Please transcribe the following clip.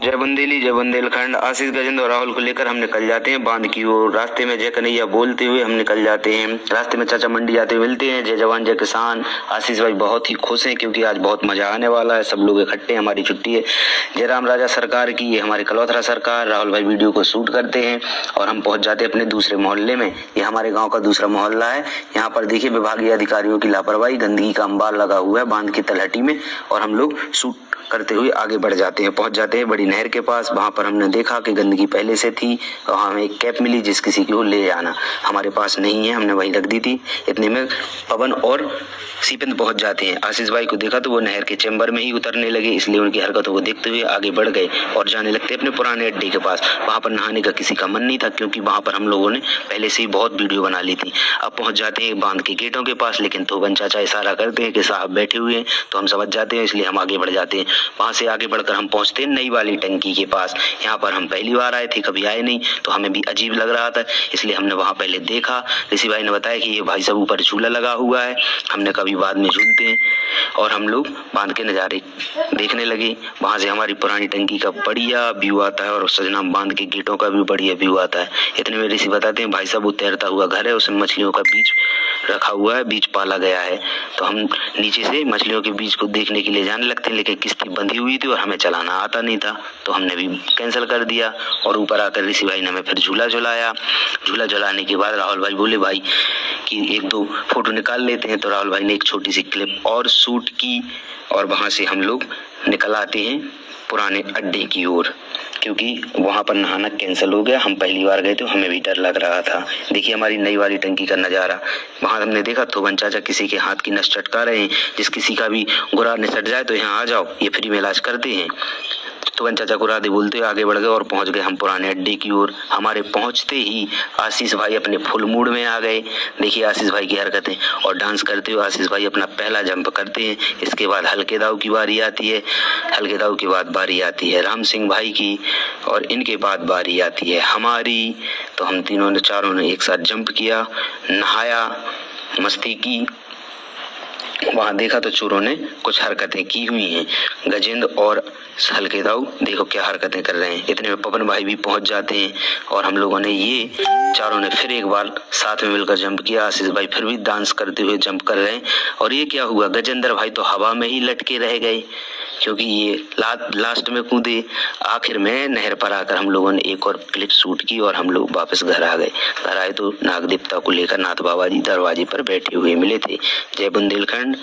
जय बुंदेली जय बुंदेलखंड। आशीष गजेंद्र और राहुल को लेकर हम निकल जाते हैं बांध की ओर। रास्ते में जय कन्हैया बोलते हुए हम निकल जाते हैं। रास्ते में चाचा मंडी जाते हुए मिलते हैं। जय जवान जय किसान। आशीष भाई बहुत ही खुश हैं क्योंकि आज बहुत मजा आने वाला है। सब लोग इकट्ठे हैं, हमारी छुट्टी है। जयराम राजा सरकार की, ये हमारी कलौथरा सरकार। राहुल भाई वीडियो को शूट करते हैं और हम पहुंच जाते हैं अपने दूसरे मोहल्ले में। ये हमारे गाँव का दूसरा मोहल्ला है। यहाँ पर देखिए विभागीय अधिकारियों की लापरवाही, गंदगी का अंबार लगा हुआ है बांध की तलहटी में और हम लोग शूट करते हुए आगे बढ़ जाते हैं। पहुंच जाते हैं बड़ी नहर के पास। वहां पर हमने देखा कि गंदगी पहले से थी और हमें एक कैप मिली जिस किसी को ले जाना। हमारे पास नहीं है, हमने वहीं रख दी थी। इतने में पवन और सीपंद पहुंच जाते हैं। आशीष भाई को देखा तो वो नहर के चैम्बर में ही उतरने लगे, इसलिए उनकी हरकतों को देखते हुए आगे बढ़ गए और जाने लगते अपने पुराने अड्डे के पास। वहां पर नहाने का किसी का मन नहीं था क्योंकि वहां पर हम लोगों ने पहले से ही बहुत वीडियो बना ली थी। अब पहुंच जाते हैं बांध के गेटों के पास, लेकिन थोबन चाचा इशारा करते हैं कि साहब बैठे हुए हैं, तो हम समझ जाते हैं, इसलिए हम आगे बढ़ जाते हैं। वहां से आगे बढ़कर हम पहुंचते हैं नई वाली टंकी के पास। यहाँ पर हम पहली बार आए थे, कभी आए नहीं, तो हमें भी अजीब लग रहा था, इसलिए हमने वहां पहले देखा। ऋषि भाई ने बताया कि ये भाई सब ऊपर झूला लगा हुआ है, हमने कभी बाद में झूलते हैं और हम लोग बांध के नजारे देखने लगे। वहां से हमारी पुरानी टंकी का बढ़िया व्यू आता है और सजना बांध के गेटों का भी बढ़िया व्यू आता है। इतने में ऋषि बताते हैं भाई साहब वो तैरता हुआ घर है, उसमें मछलियों का बीज रखा हुआ है, बीज पाला गया है। तो हम नीचे से मछलियों के बीज को देखने के लिए जाने लगते हैं, लेकिन किश्ती बंधी हुई थी और हमें चलाना आता नहीं था, तो हमने भी कैंसिल कर दिया। और ऊपर आकर ऋषि भाई ने हमें फिर झूला झुलाया। झूला झुलाने के बाद राहुल भाई बोले भाई कि एक दो फोटो निकाल लेते हैं, तो राहुल भाई ने एक छोटी सी क्लिप और शूट की और वहां से हम लोग निकल आते हैं पुराने अड्डे की ओर, क्योंकि वहां पर नहाना कैंसिल हो गया। हम पहली बार गए थे, हमें भी डर लग रहा था। देखिए हमारी नई वाली टंकी का नजारा। वहां हमने देखा थोबन चाचा किसी के हाथ की नस चटका रहे हैं। जिस किसी का भी गुर्रा निसट जाए तो यहाँ आ जाओ, ये फ्री में इलाज करते हैं। थोबन चाचा को राधे बोलते हुए आगे बढ़ गए और पहुंच गए हम पुराने अड्डे की ओर। हमारे पहुंचते ही आशीष भाई अपने फुल मूड में आ गए। देखिए आशीष भाई की हरकतें, और डांस करते हुए आशीष भाई अपना पहला जंप करते हैं। इसके बाद हल्के दाऊ की बारी आती है, हल्के दाऊ के बाद बारी आती है राम सिंह भाई की, और इनके बाद बारी आती है हमारी। तो हम तीनों ने चारों ने एक साथ जंप किया, नहाया, मस्ती की। वहां देखा तो चोरों ने कुछ हरकतें की हुई हैं। गजेंद्र और हल्के दाऊ देखो क्या हरकतें कर रहे हैं। इतने में पवन भाई भी पहुंच जाते हैं और हम लोगों ने ये चारों ने फिर एक बार साथ में मिलकर जंप किया। आशीष भाई फिर भी डांस करते हुए जंप कर रहे हैं। और ये क्या हुआ, गजेंद्र भाई तो हवा में ही लटके रह गए क्योंकि ये लास्ट में कूदे। आखिर में नहर पर आकर हम लोगों ने एक और क्लिप शूट की और हम लोग वापस घर आ गए। घर आए तो नाग देवता को लेकर नाथ बाबा जी दरवाजे पर बैठे हुए मिले थे। जय बुंदेलखंड।